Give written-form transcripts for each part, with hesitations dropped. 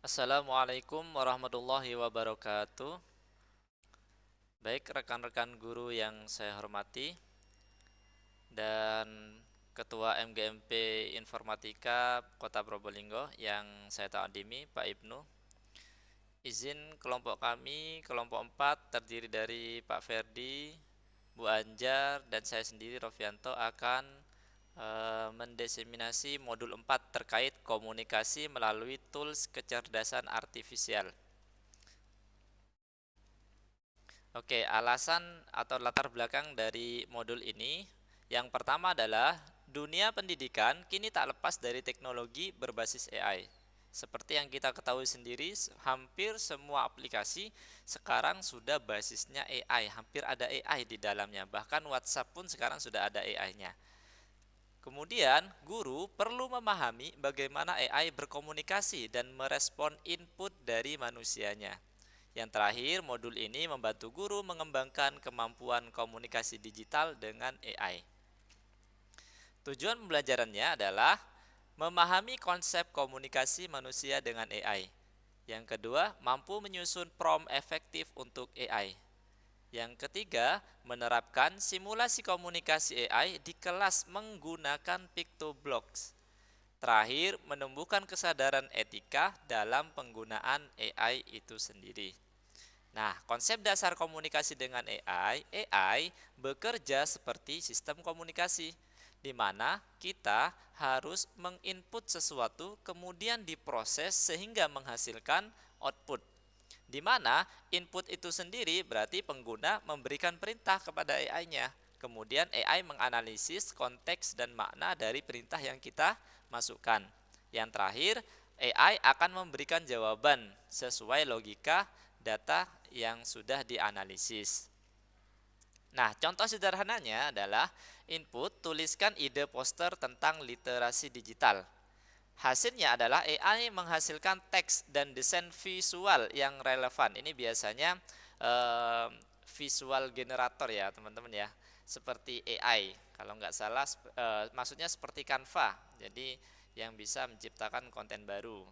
Assalamualaikum warahmatullahi wabarakatuh. Baik rekan-rekan guru yang saya hormati dan Ketua MGMP Informatika Kota Probolinggo yang saya takdimi Pak Ibnu. Izin kelompok kami, kelompok 4 terdiri dari Pak Ferdi, Bu Anjar dan saya sendiri Rofianto akan mendeseminasi modul 4 terkait komunikasi melalui tools kecerdasan artifisial. Oke, alasan atau latar belakang dari modul ini yang pertama adalah dunia pendidikan kini tak lepas dari teknologi berbasis AI. Seperti yang kita ketahui sendiri, hampir semua aplikasi sekarang sudah basisnya AI, hampir ada AI di dalamnya. Bahkan WhatsApp pun sekarang sudah ada AI-nya. Kemudian, guru perlu memahami bagaimana AI berkomunikasi dan merespon input dari manusianya. Yang terakhir, modul ini membantu guru mengembangkan kemampuan komunikasi digital dengan AI. Tujuan pembelajarannya adalah memahami konsep komunikasi manusia dengan AI. Yang kedua, mampu menyusun prompt efektif untuk AI. Yang ketiga, menerapkan simulasi komunikasi AI di kelas menggunakan PictoBlocks. Terakhir, menumbuhkan kesadaran etika dalam penggunaan AI itu sendiri. Nah, konsep dasar komunikasi dengan AI bekerja seperti sistem komunikasi, di mana kita harus menginput sesuatu kemudian diproses sehingga menghasilkan output. Di mana input itu sendiri berarti pengguna memberikan perintah kepada AI-nya. Kemudian AI menganalisis konteks dan makna dari perintah yang kita masukkan. Yang terakhir, AI akan memberikan jawaban sesuai logika data yang sudah dianalisis. Nah, contoh sederhananya adalah input tuliskan ide poster tentang literasi digital. Hasilnya adalah AI menghasilkan teks dan desain visual yang relevan. Ini biasanya visual generator ya teman-teman ya, seperti AI. Kalau nggak salah, maksudnya seperti Canva. Jadi yang bisa menciptakan konten baru.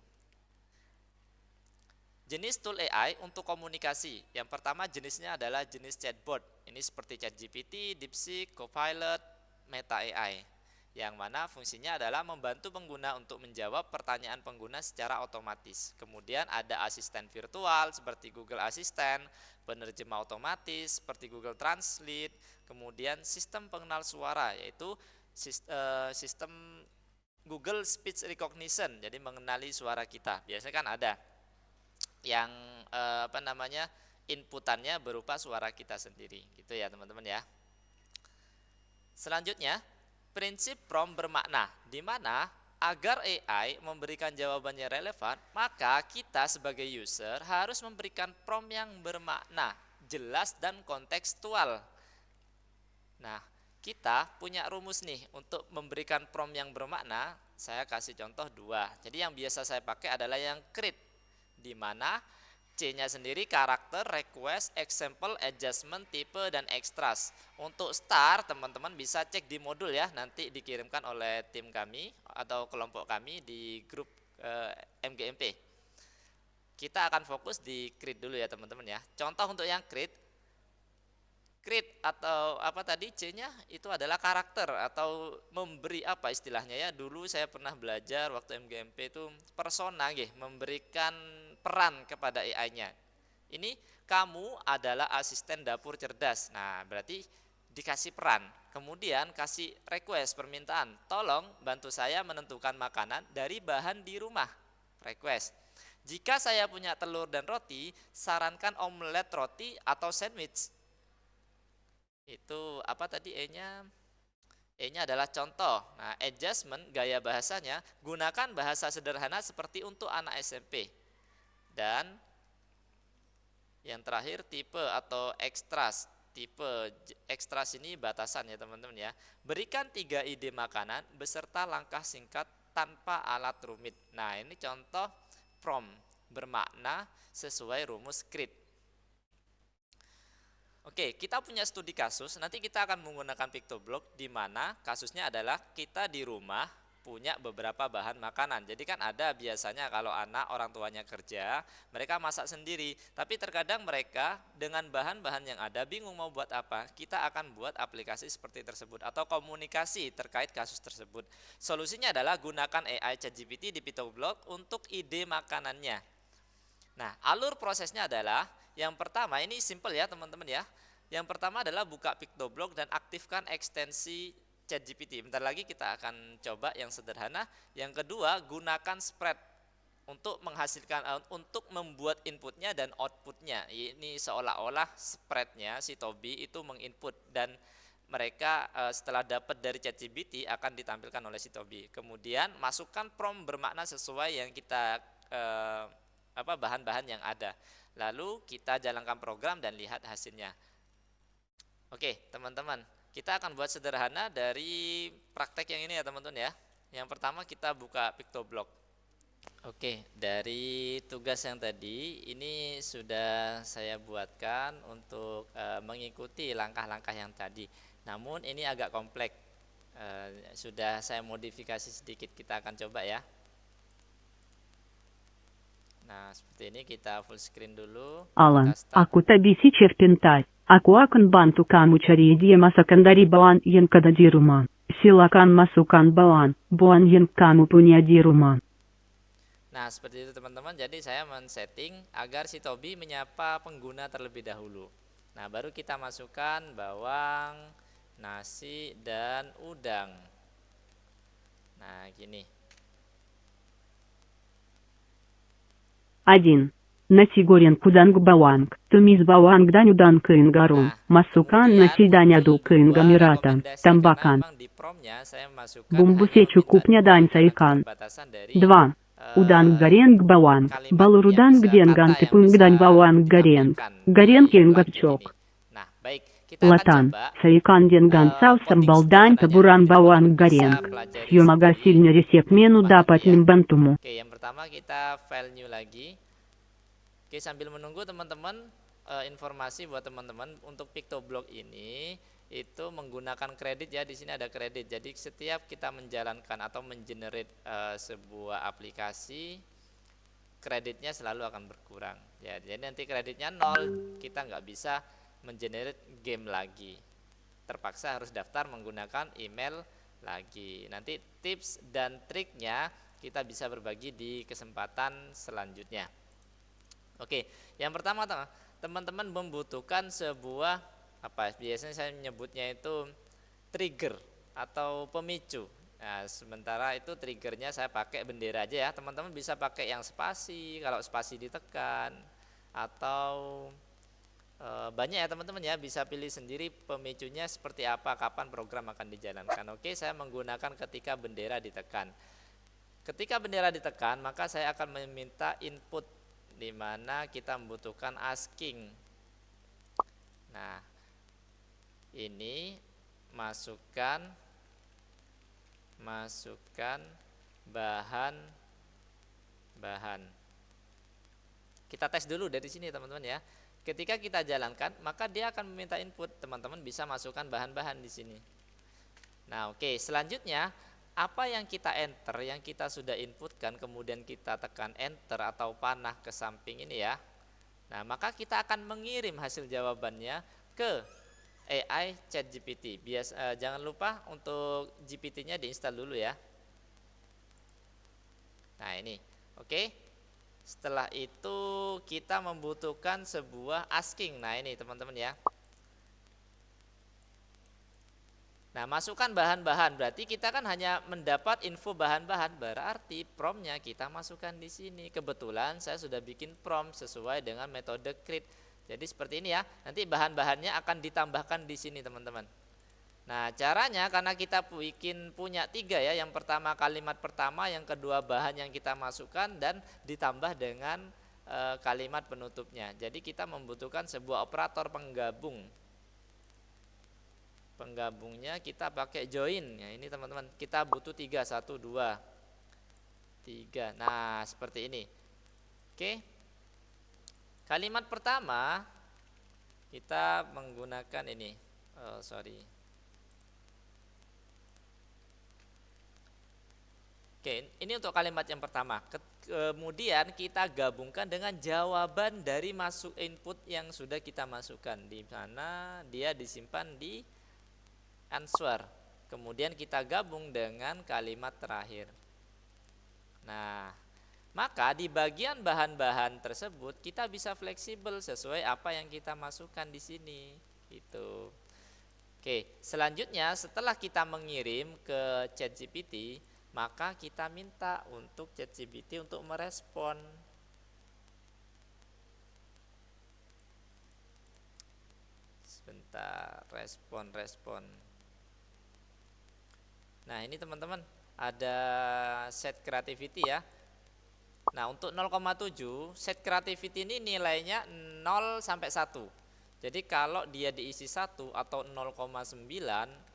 Jenis tool AI untuk komunikasi. Yang pertama jenisnya adalah jenis chatbot. Ini seperti ChatGPT, DeepSeek, Copilot, Meta AI. Yang mana fungsinya adalah membantu pengguna untuk menjawab pertanyaan pengguna secara otomatis. Kemudian ada asisten virtual seperti Google Assistant, penerjemah otomatis seperti Google Translate, kemudian sistem pengenal suara yaitu sistem Google Speech Recognition, jadi mengenali suara kita. Biasanya kan ada yang apa namanya inputannya berupa suara kita sendiri gitu ya teman-teman ya. Selanjutnya, prinsip prompt bermakna, di mana agar AI memberikan jawabannya relevan, maka kita sebagai user harus memberikan prompt yang bermakna, jelas dan kontekstual. Nah, kita punya rumus nih untuk memberikan prompt yang bermakna. Saya kasih contoh dua. Jadi yang biasa saya pakai adalah yang create, di mana C-nya sendiri karakter, request, example, adjustment, tipe, dan extras. Untuk start, teman-teman bisa cek di modul ya, nanti dikirimkan oleh tim kami atau kelompok kami di grup MGMP. Kita akan fokus di create dulu ya teman-teman ya. Contoh untuk yang create atau apa tadi C-nya itu adalah karakter atau memberi apa istilahnya ya. Dulu saya pernah belajar waktu MGMP itu persona nggih, memberikan peran kepada AI-nya. Ini kamu adalah asisten dapur cerdas. Nah, berarti dikasih peran. Kemudian kasih request permintaan. Tolong bantu saya menentukan makanan dari bahan di rumah. Request. Jika saya punya telur dan roti, sarankan omelet roti atau sandwich. Itu apa tadi E-nya? E-nya adalah contoh. Nah, adjustment gaya bahasanya gunakan bahasa sederhana seperti untuk anak SMP. Dan yang terakhir tipe atau ekstras. Tipe ekstras ini batasan ya teman-teman ya. Berikan 3 ide makanan beserta langkah singkat tanpa alat rumit. Nah, ini contoh prompt bermakna sesuai rumus CRIT. Oke, kita punya studi kasus. Nanti kita akan menggunakan PictoBlock di mana kasusnya adalah kita di rumah, punya beberapa bahan makanan. Jadi kan ada biasanya kalau anak orang tuanya kerja, mereka masak sendiri. Tapi terkadang mereka dengan bahan-bahan yang ada bingung mau buat apa. Kita akan buat aplikasi seperti tersebut atau komunikasi terkait kasus tersebut. Solusinya adalah gunakan AI ChatGPT di PictoBlock untuk ide makanannya. Nah, alur prosesnya adalah yang pertama, ini simple ya teman-teman ya. Yang pertama adalah buka PictoBlock dan aktifkan ekstensi ChatGPT. Bentar lagi kita akan coba yang sederhana. Yang kedua, gunakan spread untuk menghasilkan untuk membuat inputnya dan outputnya. Ini seolah-olah spreadnya si Tobi itu menginput dan mereka setelah dapat dari ChatGPT akan ditampilkan oleh si Tobi. Kemudian masukkan prompt bermakna sesuai yang kita bahan-bahan yang ada. Lalu kita jalankan program dan lihat hasilnya. Oke, teman-teman, kita akan buat sederhana dari praktek yang ini ya teman-teman ya. Yang pertama kita buka PictoBlock. Oke, dari tugas yang tadi ini sudah saya buatkan untuk mengikuti langkah-langkah yang tadi. Namun ini agak kompleks. Sudah saya modifikasi sedikit, kita akan coba ya. Nah, seperti ini kita full screen dulu. Alan, aku tabi сейчас pintai. Aku akan bantu kamu cari ide masakan dari bahan yang ada di rumah. Silakan masukkan bahan yang kamu punya di rumah. Nah, seperti itu teman-teman. Jadi saya men-setting agar si Tobi menyapa pengguna terlebih dahulu. Nah, baru kita masukkan bawang, nasi, dan udang. Nah, gini. 1. Nasi goreng udang bawang. Tumis bawang dan udang kering garam. Masukkan nasi dan aduk hingga merata. Tambahkan bumbu secukupnya dan cairkan. 2. Udang goreng bawang. Balur udang dengan tepung dan bawang goreng. Goreng hingga cok. Nah, baik. Kita akan Latan, coba cairkan dengan saus sambal dan taburan bawang goreng. Semoga hasilnya resep menu dapat membantumu. Oke, yang pertama kita file new lagi. Oke, sambil menunggu teman-teman, informasi buat teman-teman untuk PictoBlock ini itu menggunakan kredit ya. Di sini ada kredit. Jadi setiap kita menjalankan atau mengenerate sebuah aplikasi, kreditnya selalu akan berkurang. Ya, jadi nanti kreditnya 0, kita nggak bisa mengenerate game lagi. Terpaksa harus daftar menggunakan email lagi. Nanti tips dan triknya kita bisa berbagi di kesempatan selanjutnya. Oke, yang pertama teman-teman membutuhkan sebuah biasanya saya menyebutnya itu trigger atau pemicu. Nah, sementara itu triggernya saya pakai bendera aja ya. Teman-teman bisa pakai yang spasi kalau spasi ditekan, atau banyak ya teman-teman ya, bisa pilih sendiri pemicunya seperti apa, kapan program akan dijalankan. Oke, saya menggunakan ketika bendera ditekan. Ketika bendera ditekan, maka saya akan meminta input di mana kita membutuhkan asking. Nah, ini masukkan bahan. Kita tes dulu dari sini teman-teman ya. Ketika kita jalankan, maka dia akan meminta input. Teman-teman bisa masukkan bahan-bahan di sini. Nah, oke, selanjutnya apa yang kita enter, yang kita sudah inputkan, kemudian kita tekan enter atau panah ke samping ini ya. Nah, maka kita akan mengirim hasil jawabannya ke AI ChatGPT. Jangan lupa untuk GPT-nya diinstal dulu ya. Nah, ini. Oke. Setelah itu kita membutuhkan sebuah asking. Nah, ini teman-teman ya. Nah, masukkan bahan-bahan, berarti kita kan hanya mendapat info bahan-bahan, berarti promptnya kita masukkan di sini. Kebetulan saya sudah bikin prompt sesuai dengan metode create. Jadi seperti ini ya. Nanti bahan-bahannya akan ditambahkan di sini teman-teman. Nah, caranya karena kita punya 3 ya. Yang pertama kalimat pertama, yang kedua bahan yang kita masukkan, dan ditambah dengan kalimat penutupnya. Jadi kita membutuhkan sebuah operator penggabung. Penggabungnya kita pakai join ya. Ini teman-teman, kita butuh 3, 1, 2, 3. Nah, seperti ini. Oke. Kalimat pertama kita menggunakan ini. Oke, ini untuk kalimat yang pertama. Kemudian kita gabungkan dengan jawaban dari masuk input yang sudah kita masukkan. Di mana dia disimpan di answer. Kemudian kita gabung dengan kalimat terakhir. Nah, maka di bagian bahan-bahan tersebut kita bisa fleksibel sesuai apa yang kita masukkan di sini. Gitu. Oke, selanjutnya setelah kita mengirim ke ChatGPT, maka kita minta untuk ChatGPT untuk merespon. Sebentar, respon. Nah, ini teman-teman ada set creativity ya. Nah, untuk 0,7 set creativity ini nilainya 0 sampai 1. Jadi kalau dia diisi 1 atau 0,9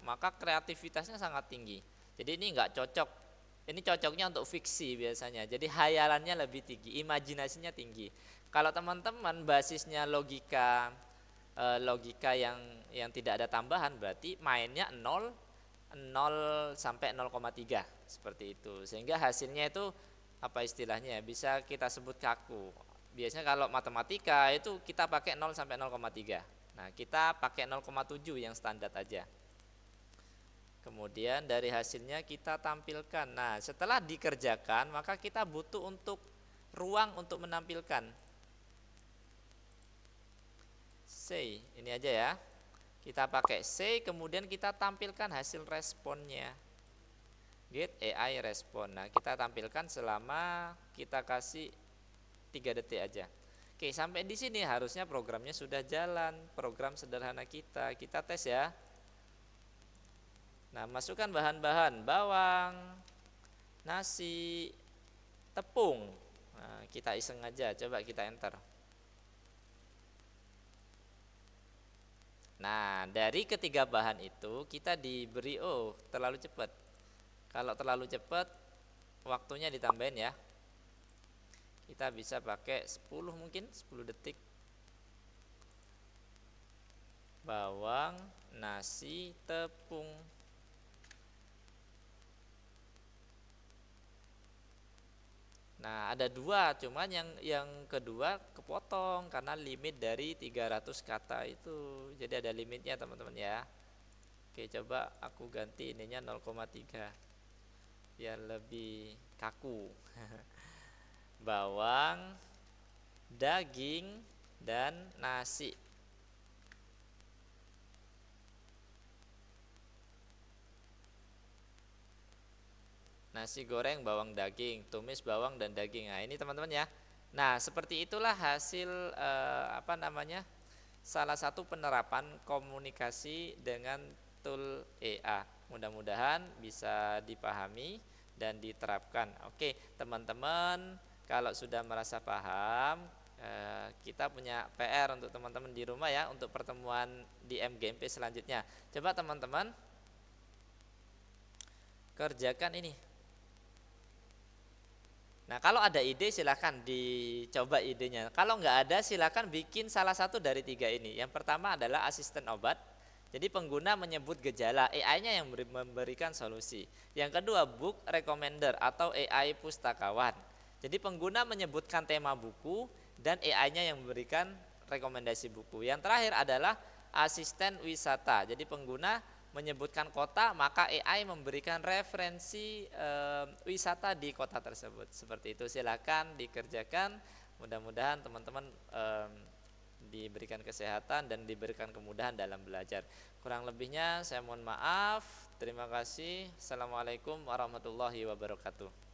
maka kreativitasnya sangat tinggi. Jadi ini enggak cocok. Ini cocoknya untuk fiksi biasanya. Jadi hayalannya lebih tinggi, imajinasinya tinggi. Kalau teman-teman basisnya logika yang tidak ada tambahan, berarti mainnya 0 sampai 0,3 seperti itu. Sehingga hasilnya itu apa istilahnya ya, bisa kita sebut kaku. Biasanya kalau matematika itu kita pakai 0 sampai 0,3. Nah, kita pakai 0,7 yang standar aja. Kemudian dari hasilnya kita tampilkan. Nah, setelah dikerjakan maka kita butuh untuk ruang untuk menampilkan. Say, ini aja ya. Kita pakai say, kemudian kita tampilkan hasil responnya. Get AI respon. Nah, kita tampilkan selama kita kasih 3 detik aja. Oke, sampai di sini harusnya programnya sudah jalan. Program sederhana kita tes ya. Nah, masukkan bahan-bahan: bawang, nasi, tepung. Nah, kita iseng aja, coba kita enter. Nah, dari ketiga bahan itu kita diberi terlalu cepat. Kalau terlalu cepat waktunya ditambahin ya. Kita bisa pakai 10 mungkin, 10 detik. Bawang, nasi, tepung. Nah, ada dua, cuman yang kedua kepotong karena limit dari 300 kata itu. Jadi ada limitnya teman-teman ya. Oke, coba aku ganti ininya 0,3 biar lebih kaku. Bawang, daging, dan nasi. Nasi goreng, bawang, daging, tumis bawang dan daging. Nah, ini teman-teman ya. Nah, seperti itulah hasil salah satu penerapan komunikasi dengan tool EA. Mudah-mudahan bisa dipahami dan diterapkan. Oke, teman-teman, kalau sudah merasa paham, kita punya PR untuk teman-teman di rumah ya, untuk pertemuan di MGMP selanjutnya. Coba teman-teman kerjakan ini. Nah, kalau ada ide silahkan dicoba idenya. Kalau nggak ada silahkan bikin salah satu dari 3 ini. Yang pertama adalah asisten obat. Jadi pengguna menyebut gejala, AI-nya yang memberikan solusi. Yang kedua, book recommender atau AI pustakawan. Jadi pengguna menyebutkan tema buku dan AI-nya yang memberikan rekomendasi buku. Yang terakhir adalah asisten wisata. Jadi pengguna menyebutkan kota, maka AI memberikan referensi wisata di kota tersebut. Seperti itu, silakan dikerjakan. Mudah-mudahan teman-teman diberikan kesehatan dan diberikan kemudahan dalam belajar. Kurang lebihnya saya mohon maaf. Terima kasih. Assalamualaikum warahmatullahi wabarakatuh.